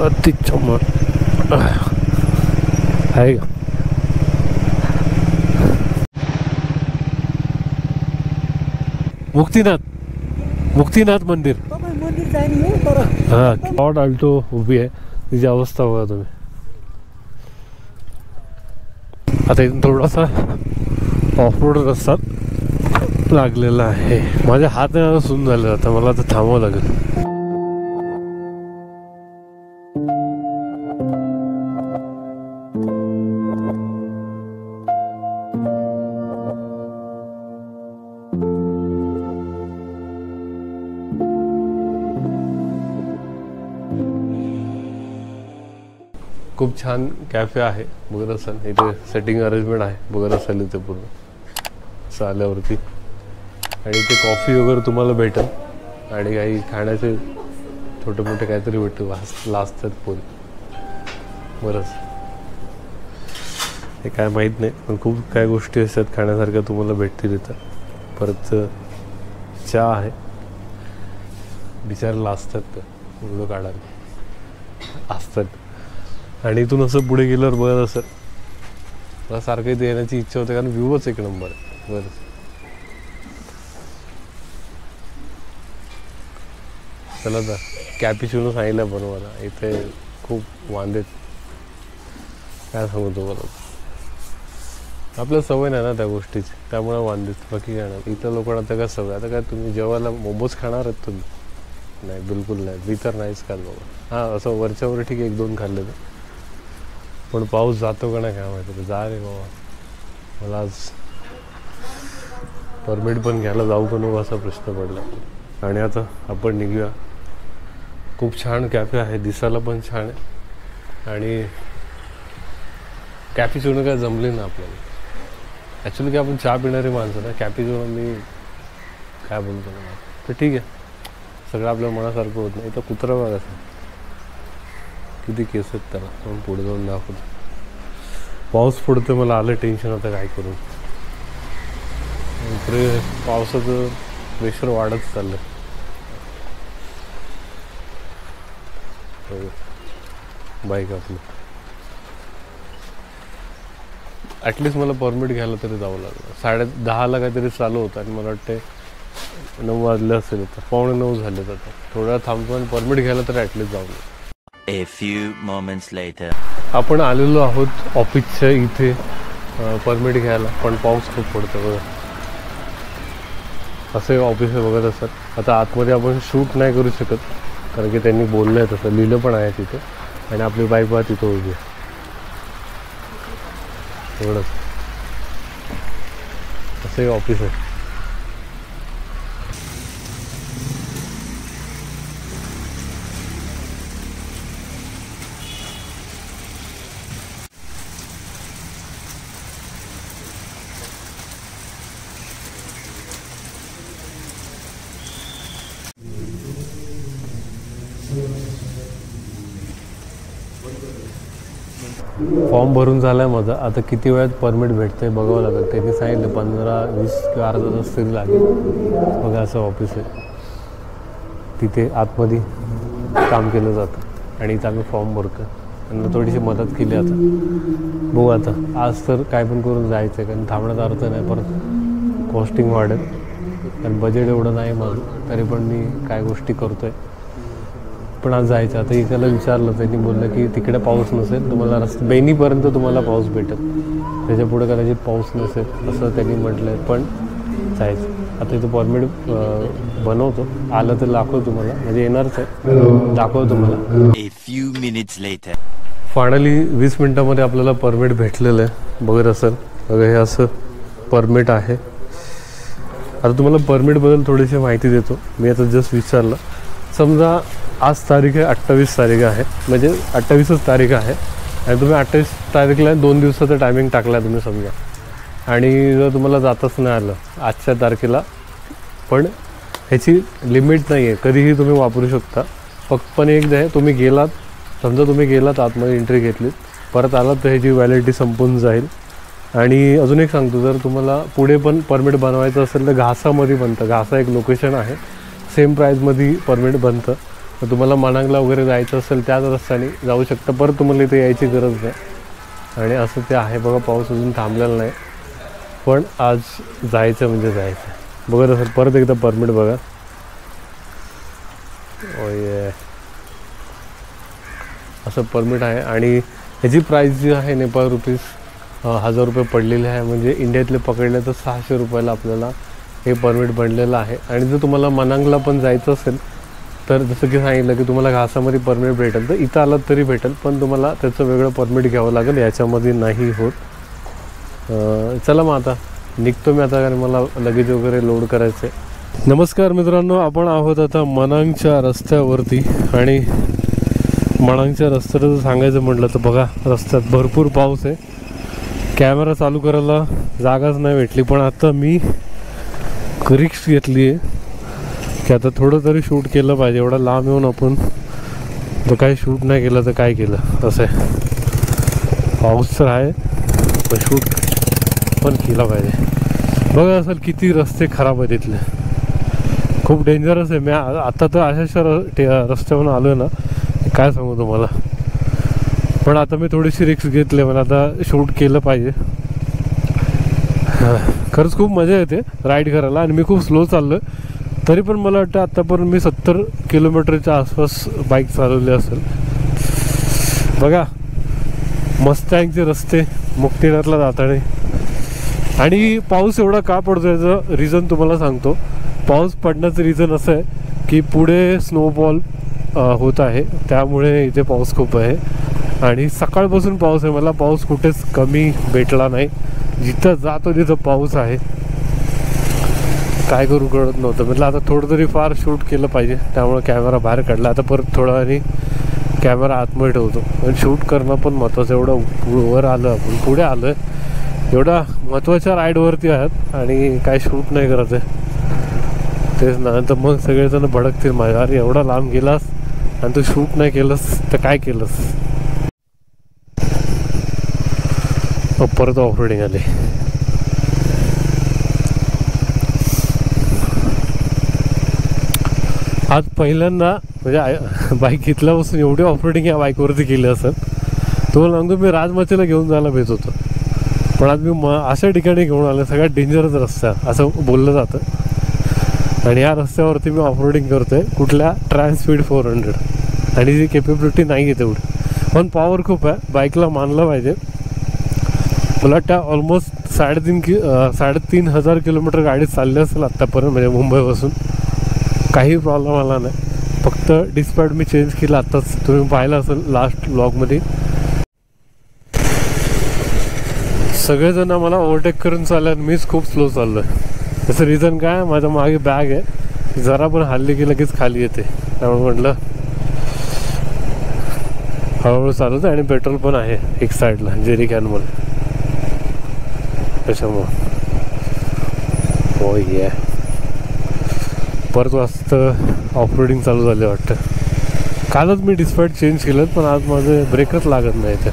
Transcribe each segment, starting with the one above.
अति चमक आहे का? मुक्तिनाथ मंदिर हा फॉर्ड अल्टो उभी आहे, तिची अवस्था बघा तुम्ही. आता इथून थोडासा ऑफरोड रस्ता लागलेला आहे. माझ्या हात सुन्न झाले, आता मला आता थांबावं लागेल. खूप छान कॅफे आहे, बघत असाल. इथे सेटिंग अरेंजमेंट आहे, बघत असाल इथे पूर्ण असं आल्यावरती. आणि इथे कॉफी वगैरे तुम्हाला भेटेल आणि काही खाण्याचे छोटे मोठे काहीतरी भेटतील, लाजतात पोरी बरंच. हे काय माहीत नाही, पण खूप काय गोष्टी असतात खाण्यासारख्या तुम्हाला भेटतील इथं. परत चहा आहे, बिचारे लाजतात तर व्हिडिओ काढायला असतात. आणि इथून असं पुढे गेल्यावर बघत असत मला सारखं इथे येण्याची इच्छा होते, कारण व्ह्यूच एक नंबर आहे. बरं चला तर कॅपिचिनो सांगितलं बनवायला. इथे खूप वांदेत, काय सांगू तुम्हाला, आपल्याला सवय नाही ना त्या गोष्टीची, त्यामुळे वांदेत. बाकी काय नाही, इथं लोकांना आता काय सवय. आता काय तुम्ही जेवायला मोमोज खाणार आहेत तुम्ही? नाही, बिलकुल नाही. मी तर नाहीच खात बाबा. हां, असं वरच्यावर ठीक 1-2 खाल्ले तर, पण पाऊस जातो का नाही काय माहिती. जा रे बाबा, मला आज परमिट पण घ्यायला जाऊ का नको असा प्रश्न पडला. आणि आता आपण निघूया. खूप छान कॅफे आहे, दिसायला पण छान आहे. आणि कॅपिचिनो काय जमले ना आपल्याला. ॲक्च्युली काय आपण चहा पिणारी माणसं ना, कॅपिचिनो मी काय बोलतो ना, तर ठीक आहे, सगळं आपल्या मनासारखं होत नाही. तर कुत्रा बघा किती केस आहेत त्याला, पण पुढे जाऊन दाखवतो. पाऊस पडतोय, मला आलं टेन्शन, आता काय करू. इकडे पावसाचं प्रेशर वाढत चाललं. बाईक आपली ॲटलिस्ट मला परमिट घ्यायला तरी जावं लागलं. 10:30ला काहीतरी चालू होतं आणि मला वाटते 9 वाजले असेल. तर 8:45 झालेत. आता थोडा थांबतो आणि परमिट घ्यायला तरी ॲटलिस्ट जाऊ. A few moments later. आपण आलेलो आहोत ऑफिसच्या इथे परमिट घ्यायला, पण पाऊस खूप पडतो बघा. असे ऑफिस आहे बघत असतात. आता आतमध्ये आपण शूट नाही करू शकत, कारण की त्यांनी बोललं आहे तसं, लिहिलं पण आहे तिथे. आणि आपली बाईक बा तिथं उभी आहे. एवढंच असंही ऑफिस आहे. फॉर्म भरून झाला आहे माझा. आता किती वेळात परमिट भेटतं आहे बघावं लागेल. त्यांनी सांगितलं 15-20 किंवा अर्धा तास तरी लागेल. बघा असं ऑफिस आहे, तिथे आतमध्ये काम केलं जातं आणि इथं आम्ही फॉर्म भरतो. त्यांना थोडीशी मदत केली. आता बघू, आता आज तर काय पण करून जायचं आहे, कारण थांबण्याचा अर्थ नाही, परत कॉस्टिंग वाढेल. कारण बजेट एवढं नाही माझं, तरी पण मी काय गोष्टी करतो आहे. पण आज जायचं. आता एकाला विचारलं, त्यांनी बोललं की तिकडे पाऊस नसेल, तुम्हाला बेनीपर्यंत तुम्हाला पाऊस भेटेल, त्याच्यापुढे कदाचित पाऊस नसेल असं त्यांनी म्हटलं आहे. पण जायचं. आता इथं परमिट बनवतो, आलं तर दाखवतो तुम्हाला, म्हणजे येणारच आहे, दाखवतो तुम्हाला. A few minutes later. Finally 20 मिनटामध्ये आपल्याला परमिट भेटलेलं आहे. बघत असेल बघा, हे असं परमिट आहे. आता तुम्हाला परमिटबद्दल थोडीशी माहिती देतो. मी आता जस्ट विचारलं, समजा आज तारीख आहे 28 तारीख आहे, म्हणजे 28च तारीख आहे आणि तुम्ही 28 तारीखला 2 दिवसाचं टायमिंग टाकला तुम्ही समजा, आणि जर तुम्हाला जातच नाही आलं आजच्या तारखेला, पण ह्याची लिमिट नाही आहे, कधीही तुम्ही वापरू शकता. फक्त पण एकदा आहे, तुम्ही गेलात, समजा तुम्ही गेलात आतमध्ये एंट्री घेतलीत, परत आलात तर ह्याची व्हॅलिडिटी संपून जाईल. आणि अजून एक सांगतो, जर तुम्हाला पुढे पण परमिट बनवायचं असेल तर घासामध्ये बनतं. घासा एक लोकेशन आहे, सेम प्राईजमध्ये परमिट बनतं. तर तुम्हाला मनांगला वगैरे जायचं असेल त्याच रस्त्याने जाऊ शकता, परत तुम्हाला इथे यायची गरज नाही. आणि असं ते आहे बघा, पाऊस अजून थांबलेला नाही, पण आज जायचं म्हणजे जायचं. बघत असेल परत एकदा परमिट बघा. ओये असं परमिट आहे. आणि ह्याची प्राईस जी आहे नेपाळ रुपीज 1000 रुपये पडलेली आहे. म्हणजे इंडियातले पकडले तर 600 रुपयाला आपल्याला हे परमिट बनलेलं आहे. आणि जर तुम्हाला मनांगला पण जायचं असेल तर जसं की सांगितलं की तुम्हाला घासामध्ये परमिट भेटेल, तर इथं आलं तरी भेटेल, पण तुम्हाला त्याचं वेगळं परमिट घ्यावं लागेल, याच्यामध्ये नाही होत. चला मग आता निघतो मी आता, कारण मला लगेज वगैरे लोड करायचं आहे. नमस्कार मित्रांनो, आपण आहोत आता मनांगच्या रस्त्यावरती. आणि मनांगच्या रस्त्याचं जर सांगायचं म्हटलं तर बघा, रस्त्यात भरपूर पाऊस आहे. कॅमेरा चालू करायला जागाच नाही भेटली, पण आता मी रिस्क घेतली आहे की आता थोडं तरी शूट केलं पाहिजे. एवढा लांब येऊन आपण तर काही शूट नाही केलं तर काय केलं असं आहे. पाऊस तर आहे पण शूट पण केला पाहिजे. बघा असेल किती रस्ते खराब आहेत इथले, खूप डेंजरस आहे. मी आता तर अशा रस्त्यावरून आलो आहे ना, काय सांगू तुम्हाला. पण आता मी थोडीशी रिस्क घेतली, पण आता शूट केलं पाहिजे. खरंच खूप मजा येते राईड करायला. आणि मी खूप स्लो चाललो आहे, तरी पण मला वाटतं आत्तापर्यंत मी 70 किलोमीटरच्या आसपास बाईक चालवली असेल. बघा मस्टँगचे रस्ते मुक्तिनाथला जाताना. आणि पाऊस एवढा का पडतो याचं रिझन तुम्हाला सांगतो. पाऊस पडण्याचं रिझन असं आहे की पुढे स्नोफॉल होत आहे, त्यामुळे इथे पाऊस खूप आहे. आणि सकाळपासून पाऊस आहे, मला पाऊस कुठेच कमी भेटला नाही. जिथं जातो तिथं पाऊस आहे, काय करू कळत नव्हतं. म्हटलं आता थोडं तरी फार शूट केलं पाहिजे, त्यामुळे कॅमेरा बाहेर काढला. आता परत थोडा आणि कॅमेरा आतमध्ये ठेवतो. आणि शूट करणं पण महत्त्वाचं. एवढं वर आलं, आपण पुढे आलो आहे, एवढा महत्त्वाच्या राईडवरती आहात आणि काय शूट नाही करत आहे, तेच ना. तर मग सगळेजण भडकतील माझ्या, अरे एवढा लांब गेलास आणि तू शूट नाही केलंस तर काय केलंस. परत ऑफरोडिंग आले. आज पहिल्यांदा म्हणजे बाईक घेतल्यापासून एवढी ऑफरोडिंग या बाईकवरती केली असेल. तुम्हाला सांगतो मी राजमाचीला घेऊन जायला भेट होतं, पण आज मी अशा ठिकाणी घेऊन आलं, सगळ्यात डेंजरस रस्ता असं बोललं जातं. आणि या रस्त्यावरती मी ऑफरोडिंग करतो आहे, कुठल्या ट्रान्सस्पीड 400. आणि जी केपेबिलिटी नाही आहे तेवढी, पण पॉवर खूप आहे, बाईकला मानलं पाहिजे. मला वाटतं ऑलमोस्ट 3,500 किलोमीटर गाडी चालली असेल आत्तापर्यंत, म्हणजे मुंबईपासून. काही प्रॉब्लेम आला नाही, फक्त डिस्पॅच मी चेंज केलं आत्ताच, तुम्ही पाहिलं असेल लास्ट व्लॉगमध्ये. सगळेजण मला ओव्हरटेक करून चालले, मीच खूप स्लो चाललो आहे. त्याचं रिझन काय, माझ्या मागे बॅग आहे, जरा पण हल्ली की लगेच खाली येते, त्यामुळे म्हटलं हळूहळू चालवतं. आणि पेट्रोल पण आहे एक साईडला जेरी कॅनमध्ये, त्याच्यामुळं. हो ये परत वाजता ऑफरोडिंग चालू झाले वाटतं. कालच मी डिस्पॅच चेंज केलं, पण आज माझे ब्रेकच लागत नाही ते.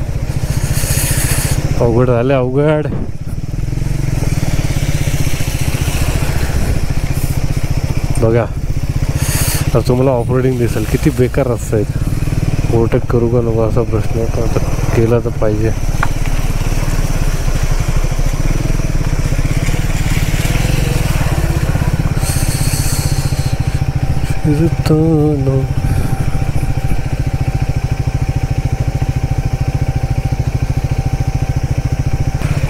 अवघड झाले, अवघड. बघा आता तुम्हाला ऑफरोडिंग दिसेल किती बेकार रस्ता आहे. ओव्हरटेक करू का नको असा प्रश्न, पण आता केला तर पाहिजे.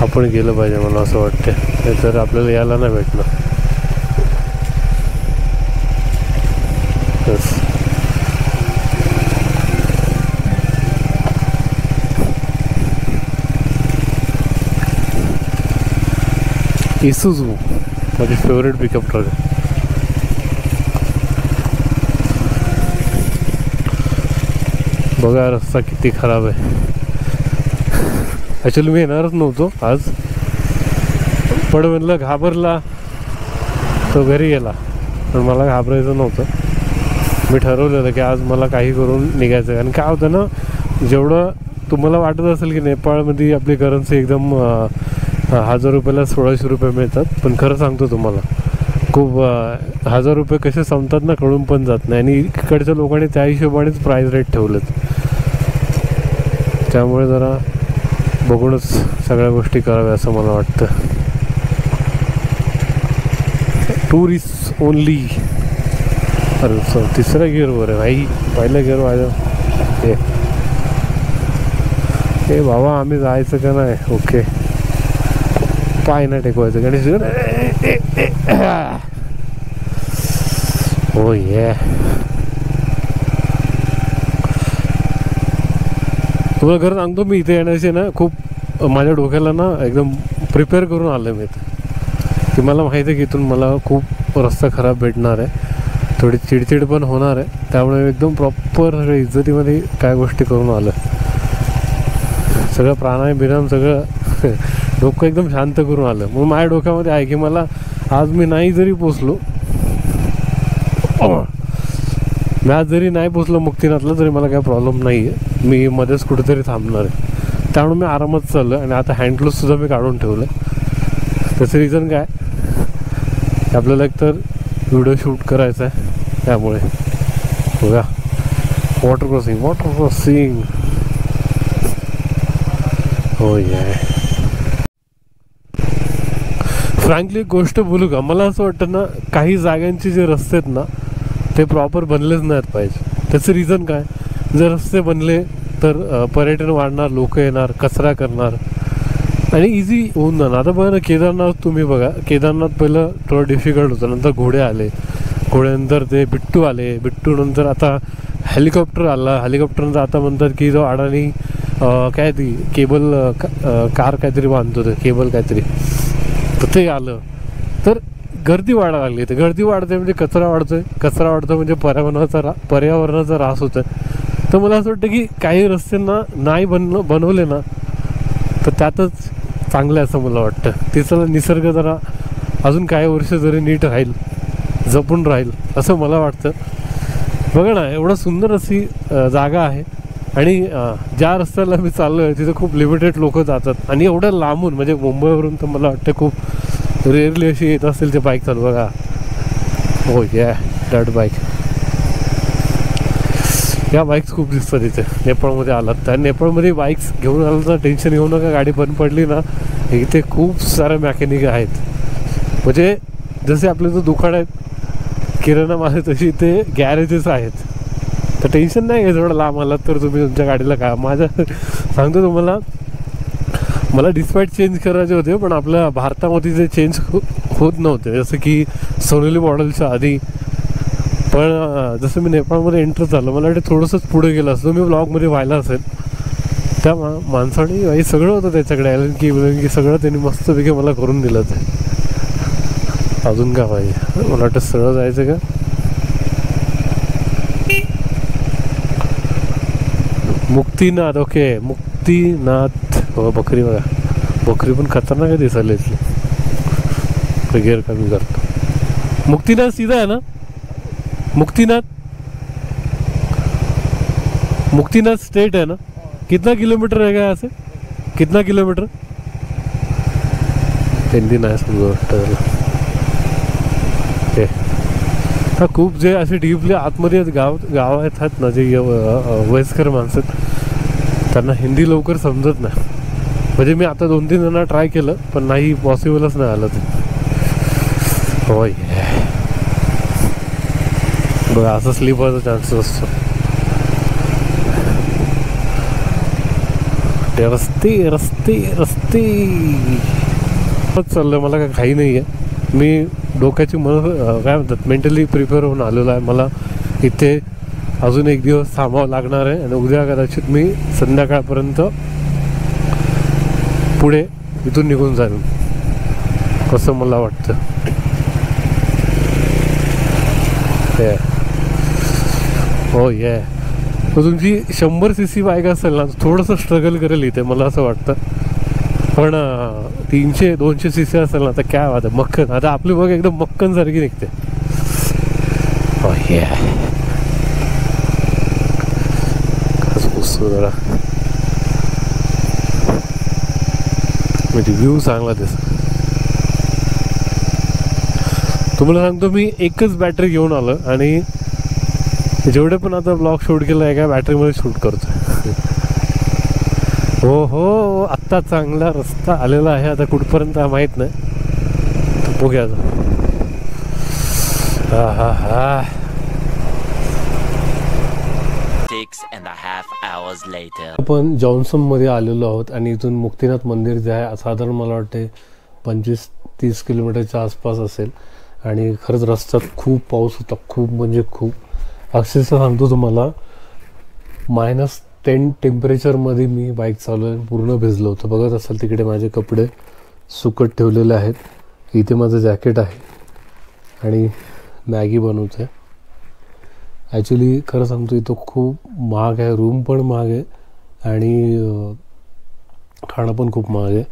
आपण गेलं पाहिजे मला असं वाटतं, नाहीतर आपल्याला यायला नाही भेटणार. इसूझू माझी फेवरेट पिकअप ट्रक आहे. बघा रस्ता किती खराब आहे. ॲक्च्युली मी येणारच नव्हतो आज, पण म्हणलं घाबरला तो घरी गेला, पण मला घाबरायचं नव्हतं. मी ठरवलेलं की आज मला काही करून निघायचं आहे. आणि काय होतं ना, जेवढं तुम्हाला वाटत असेल की नेपाळमध्ये आपली करन्सी एकदम 1000 रुपयाला 1600 रुपये मिळतात, पण खरं सांगतो तुम्हाला खूप 1000 रुपये कसे संपतात ना कळून पण जात नाही. आणि इकडच्या लोकांनी त्या हिशोबानेच प्राईस रेट ठेवलेत. त्यामुळे जरा बघूनच सगळ्या गोष्टी कराव्या असं मला वाटतं. Tourist only. अरे तिसऱ्या गिअरवर आहे भाई, पहिल्या गिअर माझ्या. हे बाबा आम्ही जायचं का नाही? ओके, पाय नाही टेकवायचं गणेश. हो ये, तुम्हाला खरं सांगतो मी इथे येण्याचे ना खूप माझ्या डोक्याला ना एकदम प्रिपेअर करून आलं मी इथे, की मला माहिती आहे की इथून मला खूप रस्ता खराब भेटणार आहे, थोडी चिडचिड पण होणार आहे. त्यामुळे एकदम प्रॉपर सगळं इज्जतीमध्ये काय गोष्टी करून आलं. सगळं प्राणायाम बिराम सगळं डोकं एकदम शांत करून आलं. मग माझ्या डोक्यामध्ये आहे की मला आज मी नाही जरी पोचलो, मी आज जरी नाही पोचलो मुक्तिनाथला तरी मला काय प्रॉब्लेम नाही आहे. मी मध्येच कुठेतरी थांबणार आहे. त्यामुळे मी आरामात चाललो. आणि आता हँडग्लोव्हसुद्धा मी काढून ठेवलं. त्याचं रिझन काय, आपल्याला एकतर व्हिडिओ शूट करायचा आहे, त्यामुळे बघा वॉटर क्रॉसिंग. हो ये, फ्रँकली एक गोष्ट बोलू का, मला असं वाटतं ना काही जागांचे जे रस्ते आहेत ना ते प्रॉपर बनलेच नाहीत पाहिजे. त्याचं रिझन काय, जर रस्ते बनले तर पर्यटन वाढणार, लोक येणार, कचरा करणार आणि इझी होऊन जाणार. आता बघा ना केदारनाथ, तुम्ही बघा केदारनाथ पहिलं थोडं डिफिकल्ट होतं, नंतर घोडे आले, घोड्यानंतर ते बिट्टू आले, बिट्टूनंतर आता हेलिकॉप्टर आला, हेलिकॉप्टरनंतर आता म्हणतात की जो अडाणी काय ती केबल कार काहीतरी बांधतो ते केबल काहीतरी, तर ते आलं. तर गर्दी वाढायला लागली. तर गर्दी वाढते म्हणजे कचरा वाढतोय, कचरा वाढतो म्हणजे पर्यावरणाचा ऱ्हास होतोय. तर मला असं वाटतं की काही रस्त्यांना नाही बनवले ना तर त्यातच चांगलं आहे असं मला वाटतं. तिचा निसर्ग जरा अजून काही वर्ष जरी नीट राहील, जपून राहील असं मला वाटतं. बघा ना एवढं सुंदर अशी जागा आहे आणि ज्या रस्त्याला मी चाललो आहे तिथं खूप लिमिटेड लोक जातात. आणि एवढं लांबून म्हणजे मुंबईवरून तर मला वाटतं खूप रेअरली अशी येत असेल ते बाईक चालू. बघा हो या डॅट बाईक, या बाईक्स खूप दिसतात इथे. नेपाळमध्ये आलात तर नेपाळमध्ये बाईक्स घेऊन आला तर टेन्शन घेऊ नका, गाडी बंद पडली ना इथे खूप सारे मॅकॅनिक आहेत. म्हणजे जसे आपले जो दुकान आहेत किराणा माल तशी इथे गॅरेजेस आहेत. तर टेन्शन नाही आहे, थोडं लांब आलात तर तुम्ही तुमच्या गाडीला काय. माझ्या सांगतो तुम्हाला, मला डिस्पॅच चेंज करायचे होते पण आपल्या भारतामध्ये जे चेंज होत नव्हते, जसं की सोनेली मॉडेलच्या आधी. पण जसं मी नेपाळमध्ये एंटर झालो, मला वाटतं थोडंसंच पुढे गेलं असतं, मी ब्लॉगमध्ये पाहिला असेल. त्या माणसाने हे सगळं होतं त्याच्याकडे, एलएनकी सगळं त्यांनी मस्तपैकी मला करून दिलं. ते अजून काय पाहिजे, मला वाटतं सरळ जायचं का. मुक्तिनाथ, ओके मुक्तिनाथ. हो बकरी बघा, बकरी पण खतरनाक आहे दिसायला इथली. गिअर कमी करतो. मुक्तिनाथ सीधा आहे ना, मुक्तिनाथ स्टेट है ना. कितना किलोमीटर रहेगा यहाँ से, कितना किलोमीटर. हिंदी नाही समजा वाटतं. हा खूप जे असे डीपली आतमध्ये गाव आहेत ना, जे वयस्कर माणसं त्यांना हिंदी लवकर समजत नाही. म्हणजे मी आता 2-3 जणांना ट्राय केलं पण नाही, पॉसिबलच नाही आलं ते. होय बघा असं स्लिप व्हायचा चान्सेस असतो. ते रस्ते चाललं, मला काय घाई नाही आहे. मी डोक्याची काय म्हणतात मेंटली प्रिपेअर होऊन आलेलो आहे. मला इथे अजून एक दिवस थांबावं लागणार आहे आणि उद्या कदाचित मी संध्याकाळपर्यंत पुढे इथून निघून जाईल असं मला वाटतं. हो ये, तुमची 100 cc बाईक असेल ना थोडंसं स्ट्रगल करेल इथे मला असं वाटतं. पण 300-200 cc असेल ना तर काय वाटतं मक्कन. आता आपली बघ एकदम मक्कन सारखी निघते. हो ये जरा म्हणजे व्ह्यू चांगला दिसत. तुम्हाला सांगतो मी एकच बॅटरी घेऊन आलो आणि जेवढे पण आता ब्लॉग शूट केलं आहे का बॅटरीमध्ये शूट करतो. हो हो आत्ता चांगला रस्ता आलेला आहे. आता कुठपर्यंत माहीत नाही, बघूया आता. हा हा हा 6.5 hours later. आपण जॉन्सनमध्ये आलेलो आहोत आणि इथून मुक्तिनाथ मंदिर जे आहे साधारण मला वाटते 25-30 किलोमीटरच्या आसपास असेल. आणि खरंच रस्त्यात खूप पाऊस होता, खूप म्हणजे खूप. अक्षरशः सांगतो तुम्हाला -10 टेम्परेचरमध्ये मी बाईक चालवली, पूर्ण भिजलो होतं. बघत असाल तिकडे माझे कपडे सुकत ठेवलेले आहेत. इथे माझं जॅकेट आहे आणि मॅगी बनवतो आहे. ॲक्च्युली खरं सांगतो इथं खूप महाग आहे, रूम पण महाग आहे आणि खाणं पण खूप महाग आहे.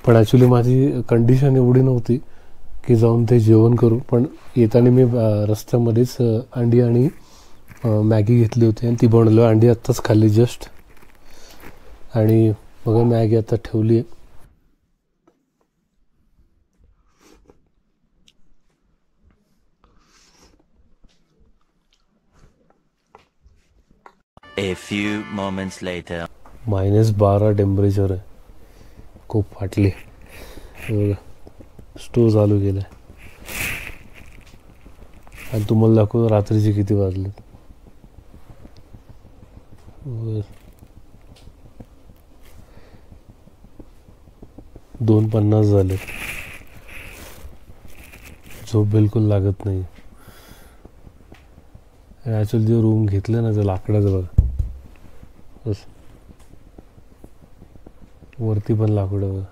पण ॲक्च्युली माझी कंडिशन एवढी नव्हती की जाऊन ते जेवण करू. पण येताना मी रस्त्यामध्येच अंडी आणि मॅगी घेतली होती आणि ती बनवली. अंडी आत्ताच खाल्ली जस्ट. आणि बघा मॅगी आता ठेवली आहे. A few moments later. -12 temperature आहे, खूप फाटली. स्टोव चालू केलं आणि तुम्हाला दाखवतो रात्रीचे किती वाजले. 2:50 झाले. झोप बिलकुल लागत नाही. ॲक्च्युअली जे रूम घेतलं ना ते लाकडाचं बघा, वरती पण लाकूड बघा,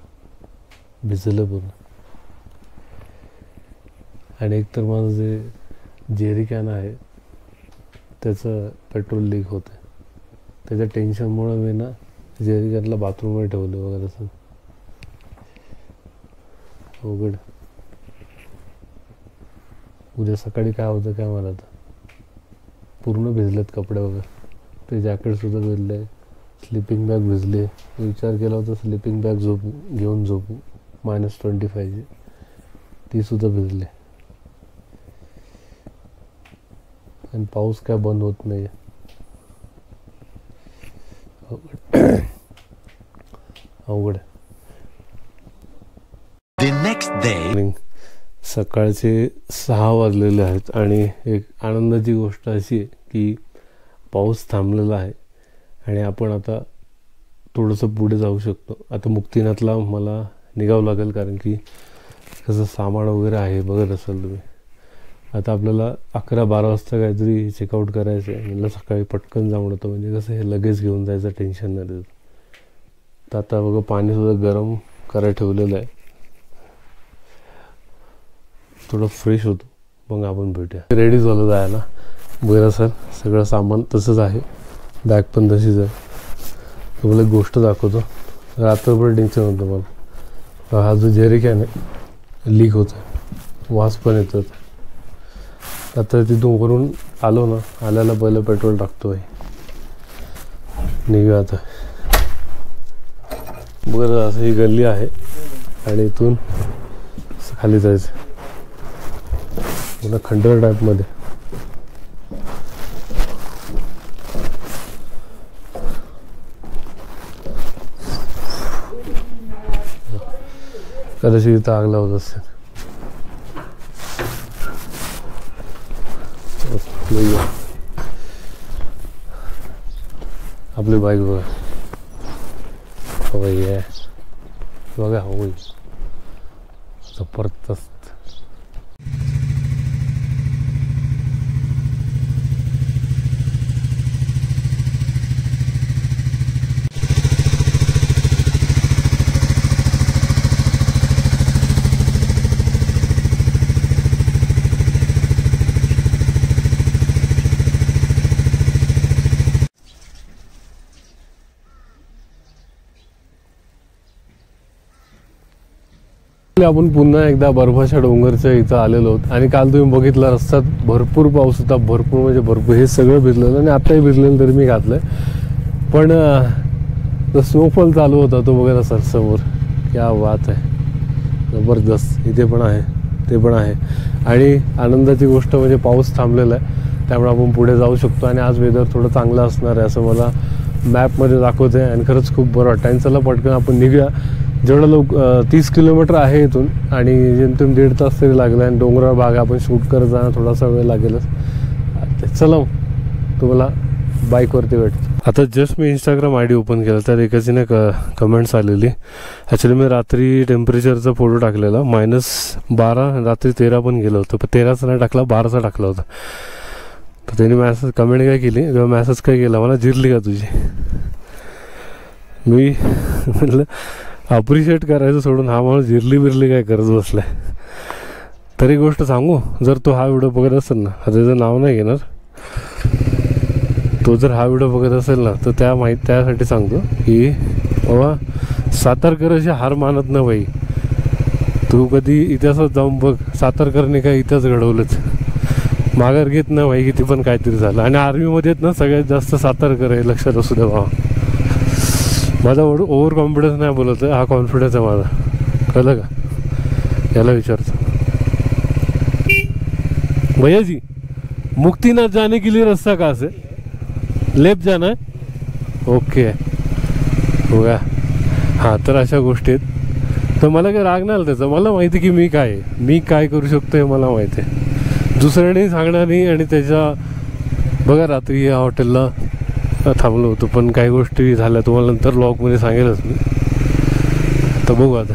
भिजलं पूर्ण. आणि एकतर माझं जे जेरी कॅन आहे त्याचं पेट्रोल लीक होतं. त्याच्या टेन्शनमुळं मी ना जेरी कॅनला बाथरूमवर ठेवलं वगैरे. तसं अवघड. उद्या सकाळी काय होतं काय मला. आता पूर्ण भिजलेत कपडे वगैरे. ते जॅकेटसुद्धा भिजलं आहे, स्लिपिंग बॅग भिजली. विचार केला होता स्लिपिंग बॅग घेऊन झोपू -25ची, तीसुद्धा भिजले. आणि पाऊस काय बंद होत नाही. अवघड. The next day. सकाळचे 6 वाजलेले आहेत आणि एक आनंदाची गोष्ट अशी आहे की पाऊस थांबलेला आहे आणि आपण आता थोडंसं पुढे जाऊ शकतो. आता मुक्तिनाथला मला निघावं लागेल कारण की कसं सामान वगैरे आहे, बघत असाल तुम्ही. आता आपल्याला 11-12 वाजता काहीतरी चेकआउट करायचं आहे. मला सकाळी पटकन जाऊन होतं, म्हणजे कसं हे लगेच घेऊन जायचं टेन्शन नाही देत. तर आता बघा पाणीसुद्धा गरम करायला ठेवलेलं आहे, थोडं फ्रेश होतो, मग आपण भेटूया. रेडी झालं जायला. बरं सर, सगळं सामान तसंच आहे, बॅग पण तशीच आहे. तुम्हाला एक गोष्ट दाखवतो. रात्रभर टेन्शन होतं मला. हा जो जेरी कॅन आहे लीक होतं, वास पण येतात. आता तिथून वरून आलो ना, आल्याला पहिलं पेट्रोल टाकतो आहे. निघूया आता. बरं असं ही गल्ली आहे आणि इथून खाली जायचं पुन्हा खंडर टाईपमध्ये. कदाचित इथं आग लावत असेल. आपली बाईक बघा, हवाई आहे बघा, हवाई जबरदस्त. आपण पुन्हा एकदा बर्फाच्या डोंगरच्या इथं आलेलो आहोत आणि काल तुम्ही बघितला रस्त्यात भरपूर पाऊस होता, भरपूर म्हणजे भरपूर. हे सगळं भिजलेलं आणि आत्ताही भिजलेलं तरी मी घातलंय. पण जो स्नोफॉल चालू होता तो बघत असाल समोर, क्या बात आहे, जबरदस्त. इथे पण आहे, ते पण आहे. आणि आनंदाची गोष्ट म्हणजे पाऊस थांबलेला आहे, त्यामुळे आपण पुढे जाऊ शकतो. आणि आज वेदर थोडं चांगलं असणार आहे असं मला मॅपमध्ये दाखवतं आहे आणि खरंच खूप बरं वाटतं. आणि चला पटकन आपण निघूया. जेवढं 30 किलोमीटर आहे इथून आणि जेमतेम 1.5 तास तरी लागला. आणि डोंगराळ भाग आपण शूट करत जाणं थोडासा वेळ लागेलच. चला तुम्हाला बाईकवरती भेटतो. आता जस्ट मी इंस्टाग्राम ID ओपन केला, त्यात एकाचीने कमेंट्स आलेली. ॲक्च्युली मी रात्री टेम्परेचरचा फोटो टाकलेला -12, रात्री 13 पण गेलं होतं, पण 13चा नाही टाकला, 12चा टाकला होता. तर त्यांनी कमेंट काय केली किंवा मेसेज काय केला, मला जिरली का तुझी. मी म्हटलं अप्रिशिएट करायचं सोडून हा माणूस जिरली बिरली काय करत बसलाय. तरी गोष्ट सांगू, जर तो हा व्हिडिओ बघत असेल ना, त्याचं नाव नाही घेणार, तो जर हा व्हिडिओ बघत असेल ना, तर त्यासाठी सांगतो की बाबा सातारकरांची हार मानत ना बाई. तू कधी इतिहासात जाऊन बघ, सातारकरने काय इतिहास घडवलंच, माघार घेत ना बाई किती पण काहीतरी झालं. आणि आर्मीमध्ये ना सगळ्यात जास्त सातारकर आहे, लक्षात असू द्या बाबा. माझा ओव्हर कॉन्फिडन्स नाही बोलत आहे, हा कॉन्फिडन्स आहे माझा, कळलं का. याला विचारतो, भैया जी मुक्तिनाथ जाने के लिए रास्ता कहाँ से, लेफ्ट जाना है, ओके हो गया. हां, तर अशा गोष्टी आहेत. तर मला काय राग नाही त्याचा, मला माहिती की मी काय करू शकतो हे मला माहिती आहे, दुसऱ्याने सांगणार नाही. आणि त्याच्या बघा रात्री या हॉटेलला थांबलो होतो, पण काही गोष्टी झाल्या, तुम्हाला नंतर व्लॉगमध्ये सांगेलच मी. तर बघू आता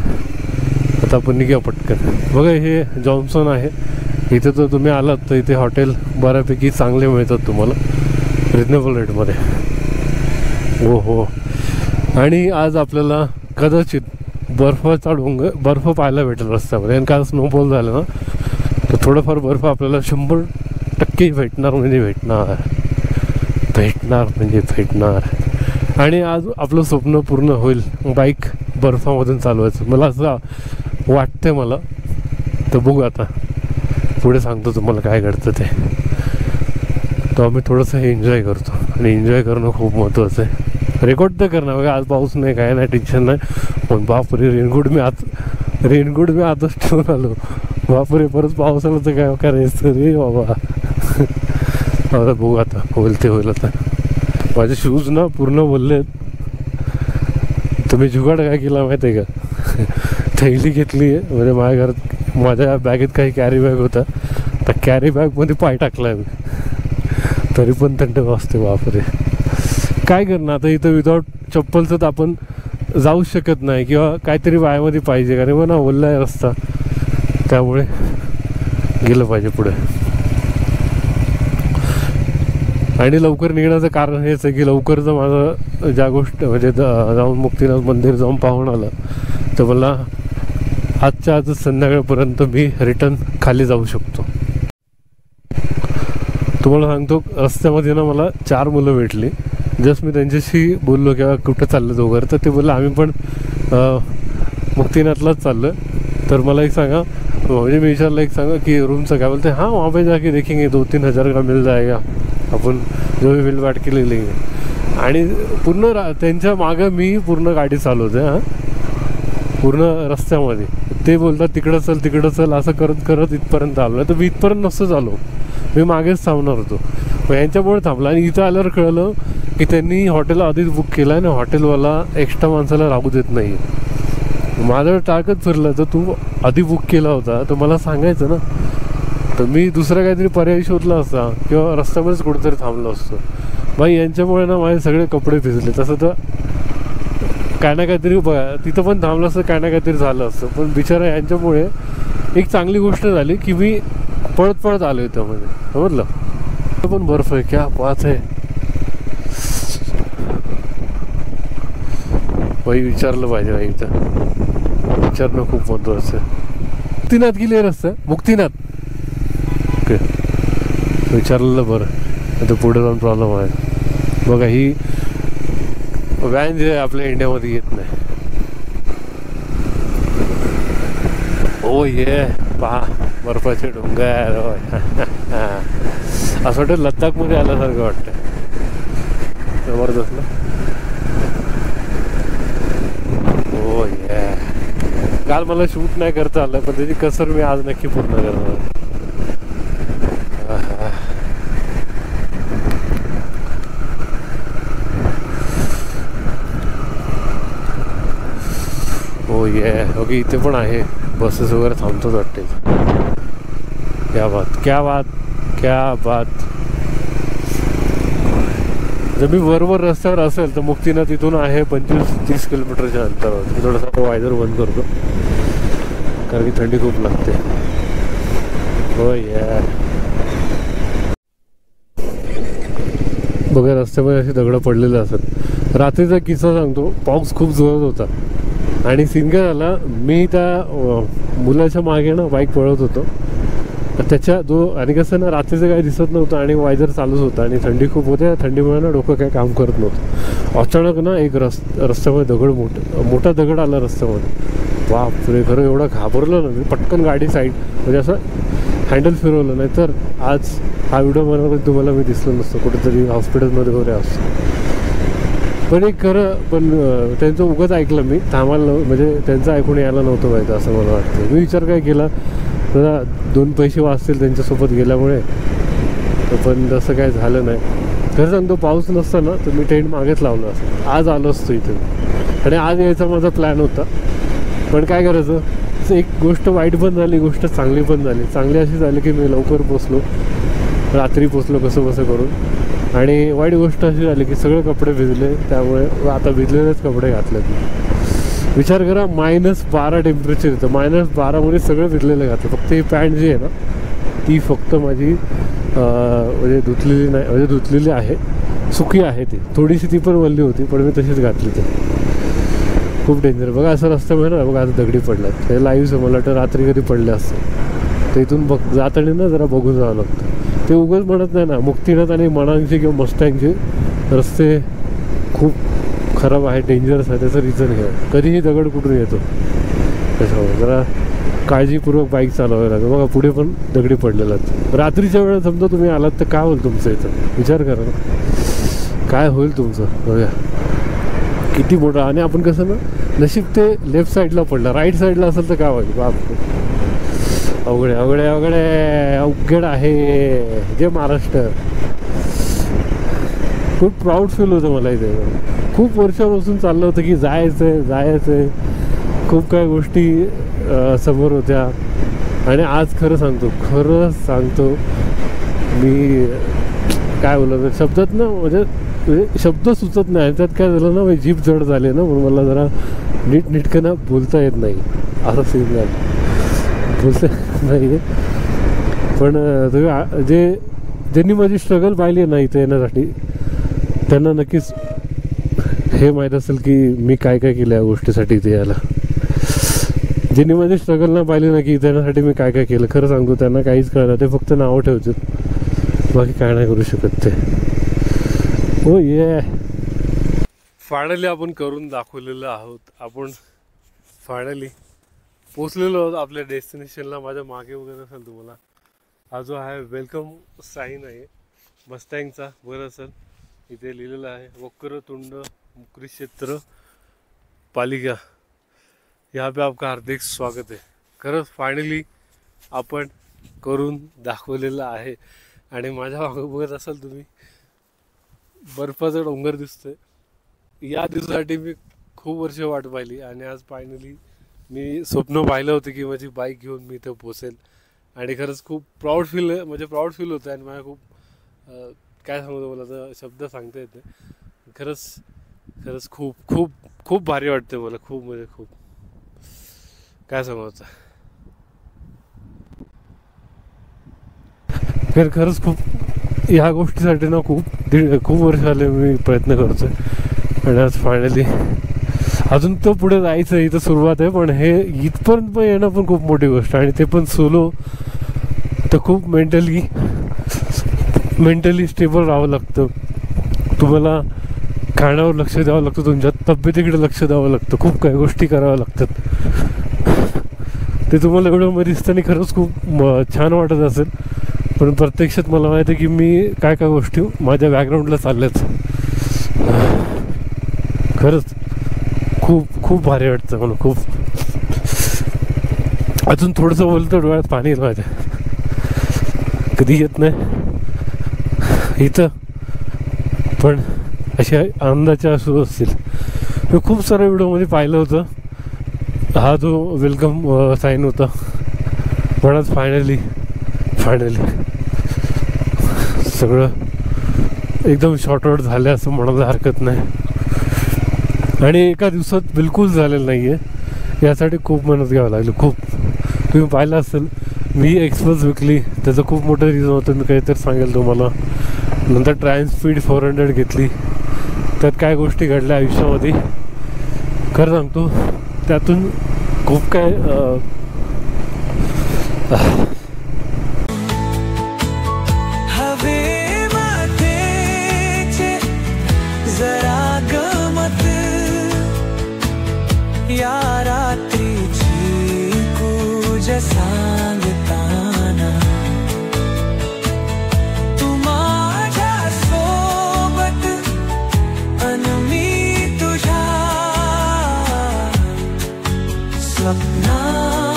आपण निघूया पटकन. बघा हे जॉन्सन आहे, इथे तर तुम्ही आलात तर इथे हॉटेल बऱ्यापैकी चांगले मिळतात तुम्हाला रिजनेबल रेटमध्ये. हो. आणि आज आपल्याला कदाचित बर्फ पाहायला भेटेल रस्त्यामध्ये. आणि काल स्नोफॉल झालं ना, तर थोडंफार बर्फ आपल्याला 100% भेटणार. आणि आज आपलं स्वप्न पूर्ण होईल, बाईक बर्फामधून चालवायचं, मला असं वाटतंय मला. तर बघू आता पुढे सांगतो तुम्हाला काय घडतं ते. तो आम्ही थोडंसं एन्जॉय करतो, आणि एन्जॉय करणं खूप महत्त्वाचं आहे. रेकॉर्ड तर करणं बघा, आज पाऊस नाही, काय नाही, टेन्शन नाही. पण बापरे, रेनकोट मी आताच ठेवून आलो. बापरे, परत पाऊस आला तर काय करायचं रे बाबा. आता बघू आता होईल आता. माझे शूज ना पूर्ण बोलले. तुम्ही जुगाड काय केला माहिती आहे का, थैली घेतली आहे, म्हणजे माझ्या बॅगेत काही कॅरी बॅग होता, तर कॅरी बॅगमध्ये पाय टाकला आहे मी, तरी पण थंड वाजते. बापरे, काय करणार आता. इथं विदाऊट चप्पलचं तर आपण जाऊच शकत नाही, किंवा काहीतरी पायामध्ये पाहिजे, कारण मग ना ओला आहे रस्ता, त्यामुळे गेलं पाहिजे पुढे. आणि लवकर निघण्याचं कारण हेच आहे की लवकर जर माझं ज्या गोष्ट म्हणजे जाऊन मुक्तिनाथ मंदिर जाऊन पाहून आलं, तर मला आजच्या आजच संध्याकाळपर्यंत मी रिटर्न खाली जाऊ शकतो. तुम्हाला सांगतो, रस्त्यामध्ये ना मला 4 मुलं भेटली. जस्ट मी त्यांच्याशी बोललो किंवा कुठं चाललं वगैरे, तर ते बोललं आम्ही पण मुक्तिनाथलाच चाललो. तर मला एक सांगा, म्हणजे मी विचारलं एक सांगा की रूमचं काय, बोलते हाँ वहाँ पे जाके देखेंगे 2-3 हज़ार का मिल जाएगा, आपण जो भी बिल वाट के ले लेंगे. आणि पूर्ण त्यांच्या मागं मी पूर्ण गाडी चालवते, हां पूर्ण रस्त्यामध्ये. ते बोलतात तिकडं चल असं करत इथपर्यंत आलो. तर मी इथपर्यंत नसतं चालू, मी मागेच थांबणार होतो, पण यांच्यामुळे थांबला. आणि इथं आल्यावर कळलं की त्यांनी हॉटेल आधीच बुक केलं आहे ना, हॉटेलवाला एक्स्ट्रा माणसाला राहू देत नाही. माझं टाकत फिरलं, तर तू आधी बुक केला होता तर मला सांगायचं ना, तर मी दुसरा काहीतरी पर्याय शोधला असता किंवा रस्त्यामध्येच कुठेतरी थांबलो असतो. बाई यांच्यामुळे ना माझे सगळे कपडे भिजले. तसं तर काय ना काहीतरी तिथं पण थांबलं असतं, काय ना काहीतरी झालं असतं, पण बिचारा यांच्यामुळे एक चांगली गोष्ट झाली की मी पळत आलो इथं, म्हणजे समजलं. पण बर्फ आहे, क्या बात आहे. बाई विचारलं पाहिजे, बाई इथं विचारणं खूप महत्त्वाचं आहे. मुक्तिनाथ गेली रस्ता, मुक्तिनाथ ओके विचारलेलं बरं, आता पुढे जाऊन प्रॉब्लेम आहे. बघा ही व्हॅन जे आपल्या इंडियामध्ये येत नाही. ओ ये पहा बर्फाचे डोंगर, असं वाटतं लद्दाखमध्ये आल्यासारखं वाटतं. जबरदस्त ना. हो ये काल मला शूट नाही करता आलं, पण त्याची कसर मी आज नक्की पूर्ण करणार. ओके इथे पण आहे बसेस वगैरे थांबतात वाटते. क्या बात क्या बात क्या बात. जर मी बरोबर रस्त्यावर असेल तर मुक्तीनाथ तिथून आहे 25-30 किलोमीटरच्या अंतरावर. मी थोडासा वायझर बंद करतो कारण की थंडी खूप लागते. हो बघा रस्त्यामध्ये अशी दगडं पडलेले असतात. रात्रीचा किस्सा सांगतो. पाऊस खूप जोरात होता आणि सीन काय झाला, मी त्या मुलाच्या मागे ना बाईक पळवत होतो. त्याच्या आणि कसं ना रात्रीचं काही दिसत नव्हतं आणि वायझर चालूच होता आणि थंडी खूप होते. थंडीमुळे ना डोकं काही काम करत नव्हतं. अचानक ना एक रस्त्यामध्ये दगड मोठा दगड आला रस्त्यामध्ये. बापरे, खरं एवढं घाबरलं ना मी. पटकन गाडी साईड म्हणजे असं हँडल फिरवलं, नाही तर आज हा व्हिडिओ बनवला तुम्हाला मी दिसलं नसतं. कुठेतरी हॉस्पिटलमध्ये वगैरे असतो. पण एक खरं पण त्यांचं उगाच ऐकलं मी. थांबायला म्हणजे त्यांचं ऐकून यायला नव्हतं पाहिजे असं मला वाटतं. मी विचार काय केला, जरा 2 पैसे वाचतील त्यांच्यासोबत गेल्यामुळे. पण तसं काय झालं नाही. खरं सांगतो, पाऊस नसताना तर मी टेंट मागेच लावलं असं. आज आलो असतो इथे आणि आज यायचा माझा प्लॅन होता. पण काय करायचं, एक गोष्ट वाईट पण झाली, गोष्ट चांगली पण झाली. चांगली अशी झाली की मी लवकर पोचलो, रात्री पोचलो कसं करून. आणि वाईट गोष्ट अशी झाली की सगळे कपडे भिजले. त्यामुळे आता भिजलेलेच कपडे घातलेत. विचार करा, -12 टेम्परेचर येतं. -12मध्ये सगळं भिजलेलं घातलं. फक्त ही पॅन्ट जी आहे ना ती फक्त माझी म्हणजे धुतलेली नाही, म्हणजे धुतलेली आहे, सुकी आहे ती. थोडीशी ती पण वल्ली होती पण मी तशीच घातली. ते खूप डेंजर. बघा असं रस्त्यामध्ये ना बघा आता दगडी पडल्यात. हे लाईव्ह मला वाटतं रात्री कधी पडले असते. तर इथून जाताना ना जरा बघून जावं लागतं. ते उगाच म्हणत नाही ना, मुक्तीनाथ आणि मनांचे किंवा मस्टँगचे रस्ते खूप खराब आहे, डेंजरस आहे. त्याचं रिझन घ्या, कधीही दगड कुठून येतो. त्याच्यामुळे जरा काळजीपूर्वक बाईक चालवायला लागतं. बघा पुढे पण दगडी पडलेला आहेत. रात्रीच्या वेळेला समजा तुम्ही आलात तर काय होईल तुमचं इथं, विचार करा ना काय होईल तुमचं. बघा किती मोठं. आणि आपण कसं ना नशीब ते लेफ्ट साईडला पडलं, राईट साईडला असेल तर काय होईल. बाप अवघड आहे. जे महाराष्ट्र खूप प्राऊड फील होतं मला इथे. खूप वर्षापासून चाललं होतं की जायचं खूप काही गोष्टी समोर होत्या. आणि आज खरं सांगतो मी काय बोलतो शब्दात ना, म्हणजे शब्द सुचत नाही. त्यात काय झालं ना, जीभ जड झाली ना, म्हणून मला जरा नीटनेटकं ना बोलता येत नाही. असं सीन झालं, बोलता नाही. पण ज्यांनी माझी स्ट्रगल पाहिली ना इथे येण्यासाठी, त्यांना नक्कीच हे माहीत असेल की मी काय केलं या गोष्टीसाठी इथे यायला. ज्यांनी माझी स्ट्रगल ना पाहिली ना की इथे येण्यासाठी मी काय केलं, खरं सांगतो त्यांना काहीच कळलं. ते फक्त नावं ठेवतात, बाकी काय नाही करू शकत ते. हो फायनली आपण करून दाखवलेलं आहोत. आपण फायनली पोचलेलो आहोत आपल्या डेस्टिनेशनला. माझ्या मागे वगैरे असेल तुम्हाला हा जो आहे वेलकम साईन आहे मस्टँगचा, बरं असेल इथे लिहिलेलं आहे वक्रतुंड कुरुक्षेत्र पालिका, यहाँ पे आपका हार्दिक स्वागत है. खरंच फायनली आपण करून दाखवलेलं आहे. आणि माझ्या मागे बघत असाल तुम्ही बर्फाचा डोंगर दिसतोय. या दिवसासाठी मी खूप वर्ष वाट पाहिली आणि आज फायनली मी स्वप्न पाहिलं होतं की माझी बाईक घेऊन मी इथं पोचेल. आणि खरंच खूप प्राऊड फील होतं. आणि मला खूप काय सांगतो, मला तर शब्द सांगता येते. खरंच खूप खूप खूप भारी वाटते मला. खूप म्हणजे खूप काय सांगायचं. खरंच खूप ह्या गोष्टीसाठी ना खूप वर्ष झाले मी प्रयत्न करतोय. आणि आज फायनली अजून तो पुढे जायचं, इथं सुरुवात आहे. पण हे इथपर्यंत पण येणं पण खूप मोठी गोष्ट. आणि ते पण सोलो, तर खूप मेंटली स्टेबल राहावं लागतं. तुम्हाला खाण्यावर लक्ष द्यावं लागतं, तुमच्या तब्येतीकडे लक्ष द्यावं लागतं, खूप काही गोष्टी कराव्या लागतात. ते तुम्हाला व्हिडिओमध्ये दिसताना खरंच खूप छान वाटत असेल. पण प्रत्यक्षात मला माहिती आहे की मी काय गोष्टी माझ्या बॅकग्राऊंडला चालल्याच. खरंच खूप खूप भारी वाटतं मला. खूप अजून थोडंसं बोलतं डोळ्यात पाणी येईल माझ्या. कधी येत नाही इथं, पण अशा आनंदाच्या असू असतील. मी खूप साऱ्या व्हिडिओमध्ये पाहिलं होतं हा जो वेलकम साईन होता पण आज फायनली सगळं एकदम शॉर्ट आउट झालं असं म्हणायला हरकत नाही. आणि एका दिवसात बिलकुल झालेलं नाही आहे. यासाठी खूप मेहनत घ्यावं लागली. खूप तुम्ही पाहिलं असेल मी एक्सप्रेस विकली त्याचं खूप मोठं रिझन होतं. मी काहीतरी सांगेल तुम्हाला. नंतर ट्रान्सस्पीड 400 घेतली. त्यात काय गोष्टी घडल्या आयुष्यामध्ये खरं सांगतो. त्यातून खूप काय जरा गमत या रात्रीची कुज सांगताना तू माझ्या सोबत अन मी तुझ्या स्वप्नामध्ये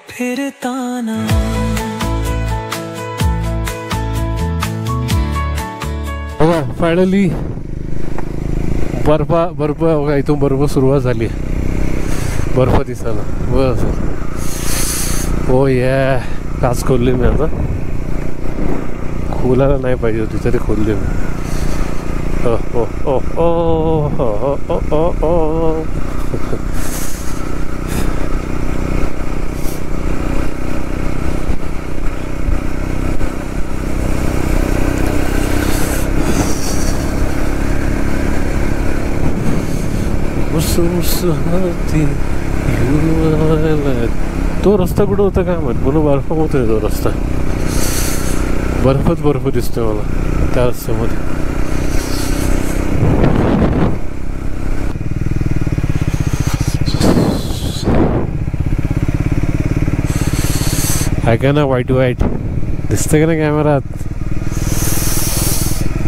फिरताना. बघा फायनली बर्फ बघा इथून बर्फ सुरुवात झाली. बर्फ दिसायला बस. हो या काच खोलली मी आता. खोलायला नाही पाहिजे होती तरी खोलली मी. ओ ओ ओ ओ ओ तो रस्ता कुठं होता काय माहित. पुन्हा बर्फ होतोय तो रस्ता. बर्फ दिसतोय मला त्या रस्त्यामध्ये. आहे का ना वाईट दिसतंय का ना कॅमेरात.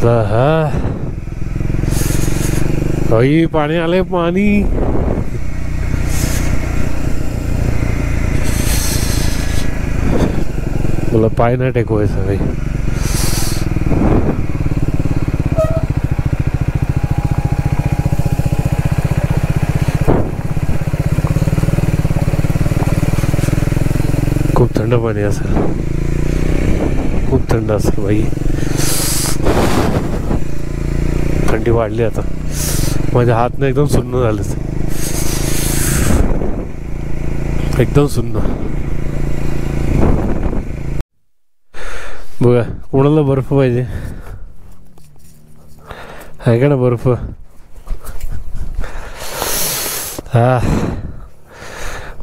हा अई पाणी आलंय पाणी. मला पाय नाही टेकवायचं काही. खूप थंड पाणी असेल. खूप थंड असेल बाई. थंडी वाढली आता. माझ्या हातनं एकदम सुन्न झालं. एकदम सुन्न. बघा कोणाला बर्फ पाहिजे आहे का ना बर्फ. हा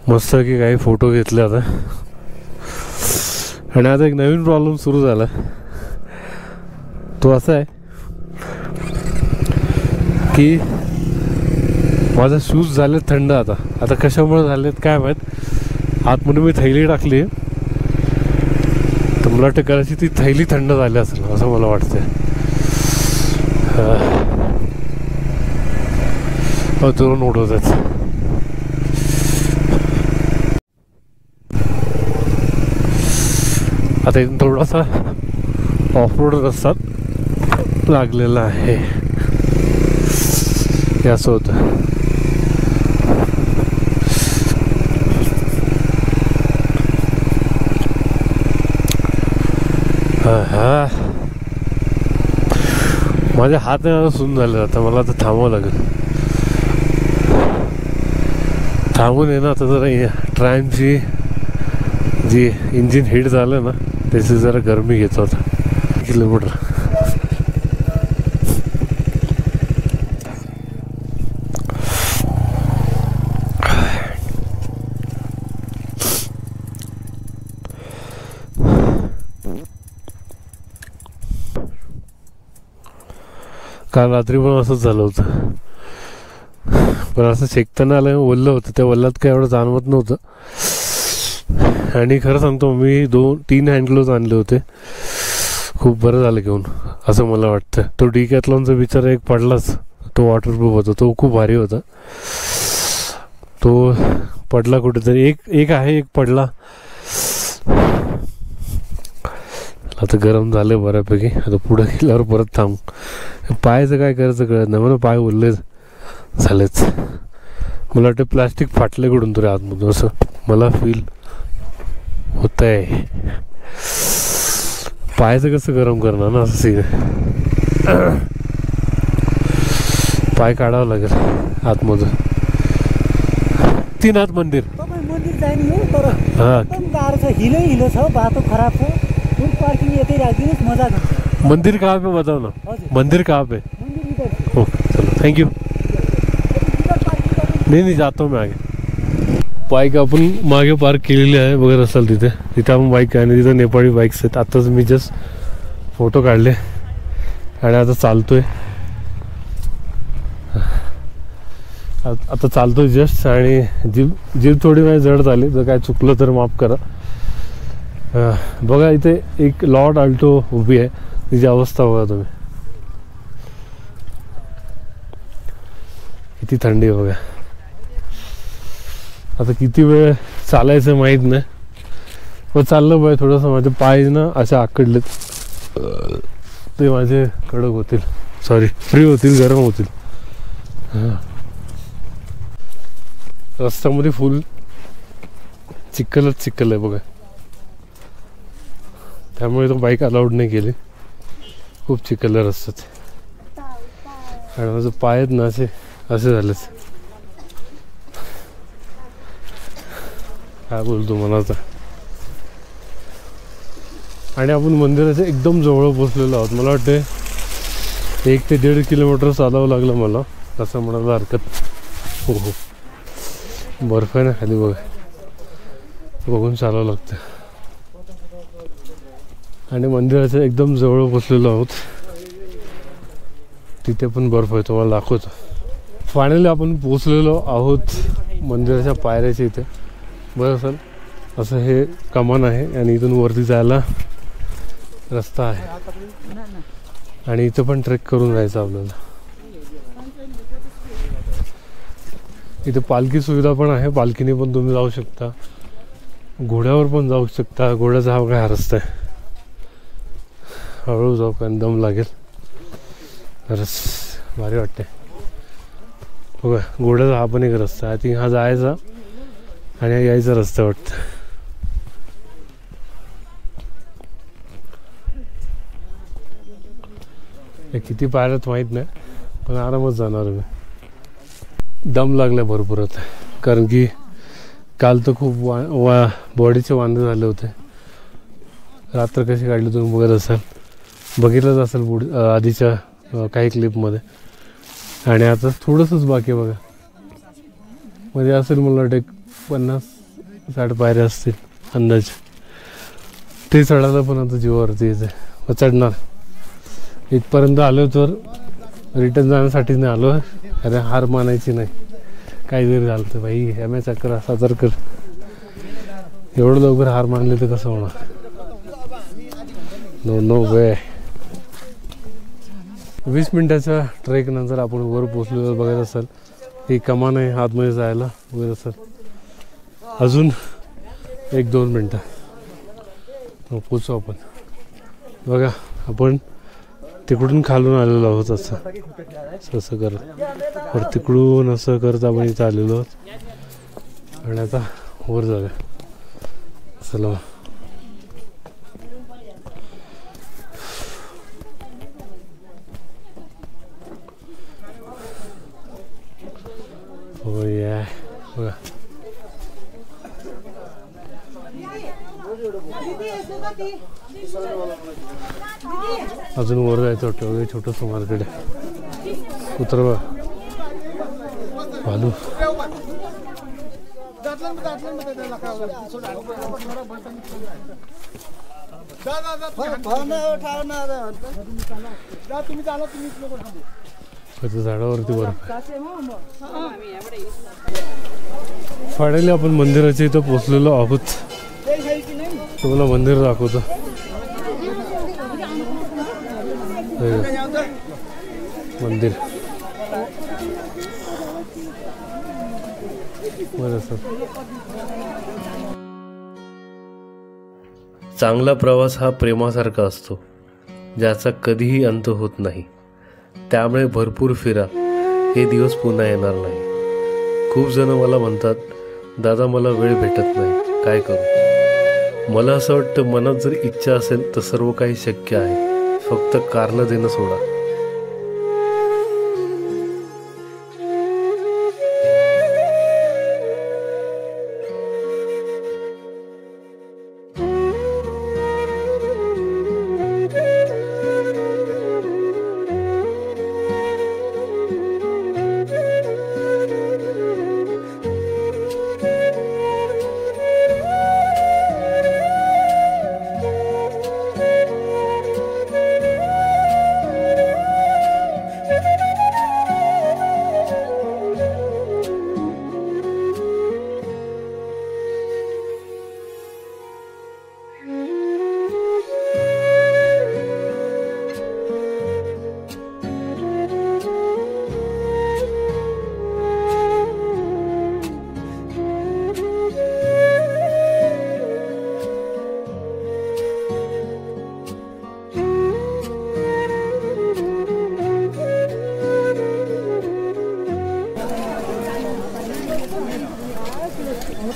मस्त की काही फोटो घेतले आता. आणि आता एक नवीन प्रॉब्लेम सुरू झाला. तो असा आहे की माझा शूज झाले थंड. आता कशामुळे झालेत काय माहीत. आतमध्ये मी थैली टाकली तर मला वाटतं कदाचित ती थैली थंड झाली असेल असं मला वाटतंय. दुरून उडवतात. आता इथून थोडासा ऑफरोड रस्ता लागलेला आहे. हे असं होतं. हा माझ्या हात सुन्न झाले. आता मला आता थांबावं लागेल. थांबून आहे ना आता जरा ट्रायनची जी इंजिन हीट झालं ना त्याची जरा गरमी घेतो आता. किलोमीटर काल रात्री पण असंच झालं होतं. पण असं शेकताना आलं ओल्लं होतं. त्या ओल्ल्यात काय एवढं जाणवत नव्हतं. आणि खरं सांगतो मी 2-3 हँड ग्लोव्ज आणले होते. खूप बरं झालं घेऊन असं मला वाटतं. तो डिकॅथलॉनचा बिचारा एक पडलाच. तो वॉटरप्रूफ होता. तो खूप भारी होता. तो पडला कुठेतरी. एक आहे एक पडला. आता गरम झालं बऱ्यापैकी. आता पुढे गेल्यावर परत थांब. पायाचं काय करायचं कळत नाही. मला पाय ओरले झालेच. मला वाटतं प्लास्टिक फाटलं कडून तरी आतमधून असं मला फील होत आहे. पायाचं कसं गरम करणार ना असं सीन. पाय काढावं लागेल आतमधून. तीन हात मंदिर मन्दिर जाने हो तर हा एकदम गाह्रो छ. हिलो छ, बाटो खराब छ. फुल पार्किङ यतै राखिदिनुहोस्, मजा गर्छ. मंदिर कहाँ पे बताओ ना. मंदिर कहाँ पे. मन्दिर इधर. हो चलो थँक्यू. नाही जातो मी आगे. बाईक आपण मागे पार्क केलेली आहे बघत असाल तिथे. तिथे आपण बाईक आहे आणि तिथं नेपाळी बाईक्स आहेत. आताच मी जस्ट फोटो काढले आणि आता चालतोय. आता चालतोय जस्ट. आणि जीभ थोडी वेळ जड झाली, जर काय चुकलं तर माफ करा. बघा इथे एक लॉर्ड आल्टो उभी आहे, तिची अवस्था बघा तुम्ही. किती थंडी आहे बघा. आता किती वेळ चालायचं माहीत नाही, पण चाललं पाहिजे. थोडंसं माझे पाय ना असे आकडलेत, ते माझे कडक होतील, सॉरी फ्री होतील, गरम होतील. हां रस्त्यामध्ये फुल चिखलच चिखल आहे बघा. त्यामुळे तो बाईक अलाउड नाही केली. खूप चिखल आहे रस्त्यात आणि माझे पाय आहेत ना असे झालेच. काय बोलतो मला आता. आणि आपण मंदिराच्या एकदम जवळ पोचलेलो आहोत. मला वाटते 1 ते 1.5 किलोमीटर चालावं लागलं मला, असं म्हणायला हरकत. हो हो बर्फ आहे ना खाली बघा, बघून चालावं लागतं. आणि मंदिराच्या एकदम जवळ पोचलेलो आहोत. तिथे पण बर्फ आहे, तुम्हाला दाखवतो. फायनली आपण पोचलेलो आहोत मंदिराच्या पायऱ्याच्या इथे. बरं सर असं हे कमान आहे आणि इथून वरती जायला रस्ता आहे. आणि इथं पण ट्रेक करून जायचं आपल्याला. इथे पालखी सुविधा पण आहे, पालखीने पण तुम्ही जाऊ शकता, घोड्यावर पण जाऊ शकता. घोड्याचा हा काय रस्ता आहे. हळूहळू जाऊ कारण दम लागेल. खरंच भारी वाटते बघा. घोड्याचा हा पण एक रस्ता आहे. आय थिंक हा जायचा आणि यायचा रस्ता वाटतं. किती पायऱ्यात माहीत नाही, पण आरामात जाणार मी. दम लागला भरपूर आता, कारण की काल तर खूप बॉडीचे वांदे झाले होते. रात्र कशी काढली तुम्ही बघत असाल, बघितलंच असेल आधीच्या काही क्लिपमध्ये. आणि आता थोडंसंच बाकी आहे बघा. म्हणजे असेल मला वाटतं 50-60 पायऱ्या असतील अंदाज. ते चढायला पण आता जीवावरती येते. चढणार इथपर्यंत आलो तर रिटर्न जाण्यासाठी नाही आलो. अरे हार मानायची नाही, काही जरी झालं तर भाई एम चक्कर असा तर कर. एवढं लवकर हार मानले तर कसं होणार. नो वे. 20 मिनिटाच्या ट्रेक नंतर आपण वर पोचलो बघत असाल. ही कमान आहे आतमध्ये जायला बघत असाल. अजून 1-2 मिनटं पोचू आपण. बघा आपण तिकडून खालून आलेलो आहोत असं करत, तर तिकडून असं करत आपण इथं आलेलो आहोत. आणि आता वर जाऊया. चला हो या बघा. अजून वर जायचं वाटतं. छोटंसं मार्केट आहे. उतर बघ भालू. झाडावरती बर्फ. फायनली आपण मंदिराच्या इथं पोचलेलो आहोत. तुम्हाला मंदिर दाखवतो. मंदिर बरं सर. चांगला प्रवास हा प्रेमासारखा असतो, ज्याचा कधीही अंत होत नाही. त्यामुळे भरपूर फिरा, हे दिवस पुन्हा येणार नाही. खूप जण मला म्हणतात दादा मला वेळ भेटत नाही, काय करू. मला असं वाटतं मनात जर इच्छा असेल तर सर्व काही शक्य आहे, फक्त कारणं देणं सोडा.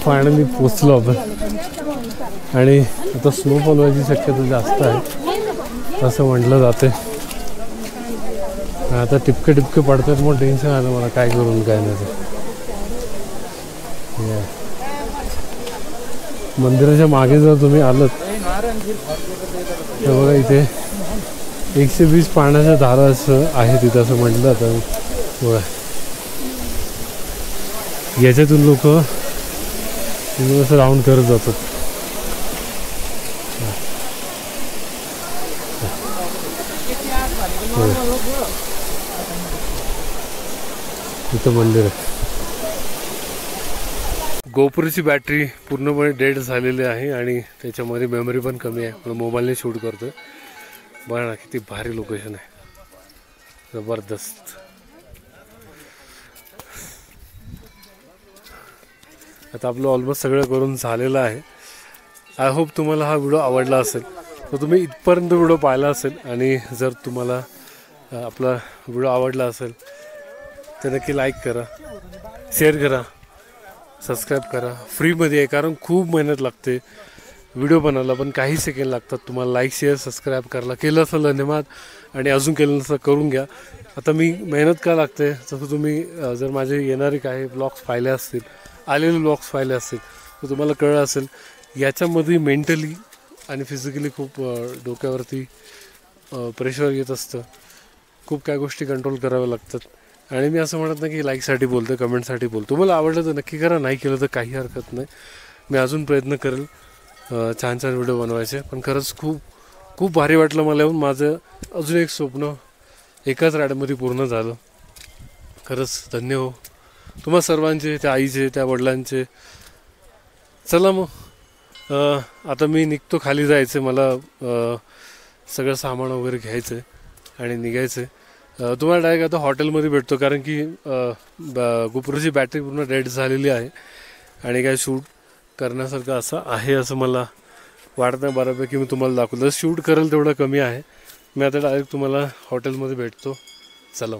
फायनली पोचलो आपण आणि आता स्नोफॉल व्हायची शक्यता जास्त आहे असं म्हटलं जाते. आता टिपके टिपके पडतात मग टेन्शन आलं मला काय करून काय नाही. मंदिराच्या मागे जर तुम्ही आलात तर बघा इथे 120 पाण्याच्या धारा असं आहे तिथं असं म्हटलं जातं. बघा याच्यातून लोक असं राऊंड करत जातात. इथं मंदिर आहे. गोप्रोची बॅटरी पूर्णपणे डेड झालेली आहे आणि त्याच्यामध्ये मेमरी पण कमी आहे. मला मोबाईलने शूट करतोय. बघा ना किती भारी लोकेशन आहे, जबरदस्त. आता आपलं ऑलमोस्ट सगळं करून झालेलं आहे. आय होप तुम्हाला हा व्हिडिओ आवडला असेल. तर तुम्ही इथपर्यंत व्हिडिओ पाहिला असेल आणि जर तुम्हाला आपला व्हिडिओ आवडला असेल तर नक्की लाईक करा, शेअर करा, सबस्क्राईब करा. फ्रीमध्ये आहे कारण खूप मेहनत लागते व्हिडिओ बनायला, पण काही सेकंड लागतात. तुम्हाला लाईक शेअर सबस्क्राईब करायला केलं असेल धन्यवाद, आणि अजून केलं नसं करून घ्या. आता मी मेहनत का लागते तसं तुम्ही जर माझे येणारे काही ब्लॉग्स पाहिले असतील, आलेले ब्लॉग्स पाहिले असतील तर तुम्हाला कळलं असेल याच्यामध्ये मेंटली आणि फिजिकली खूप डोक्यावरती प्रेशर येत असतं. खूप काय गोष्टी कंट्रोल कराव्या लागतात. आणि मी असं म्हणत नाही की लाईकसाठी बोलतो, कमेंटसाठी बोलतो. मला आवडलं तर नक्की करा, नाही केलं तर काही हरकत नाही. मी अजून प्रयत्न करेल छान छान व्हिडिओ बनवायचे. पण खरंच खूप खूप भारी वाटलं मला येऊन. माझं अजून एक स्वप्न एकाच राईडमध्ये पूर्ण झालं. खरंच धन्य हो तुम्हा सर्वांचे, त्या आईचे, त्या वडिलांचे. चला मग आता मी निघतो, खाली जायचं आहे मला. सगळं सामान वगैरे घ्यायचं आहे आणि निघायचं आहे. तुम्हाला डायरेक्ट आता हॉटेलमध्ये भेटतो कारण की गोप्रोची बॅटरी पूर्ण डेड झालेली आहे आणि काय शूट करण्यासारखं असं आहे असं मला वाटत नाही. बऱ्यापैकी मी तुम्हाला दाखवलं. शूट करेल तेवढं कमी आहे. मी आता डायरेक्ट तुम्हाला हॉटेलमध्ये भेटतो. चला.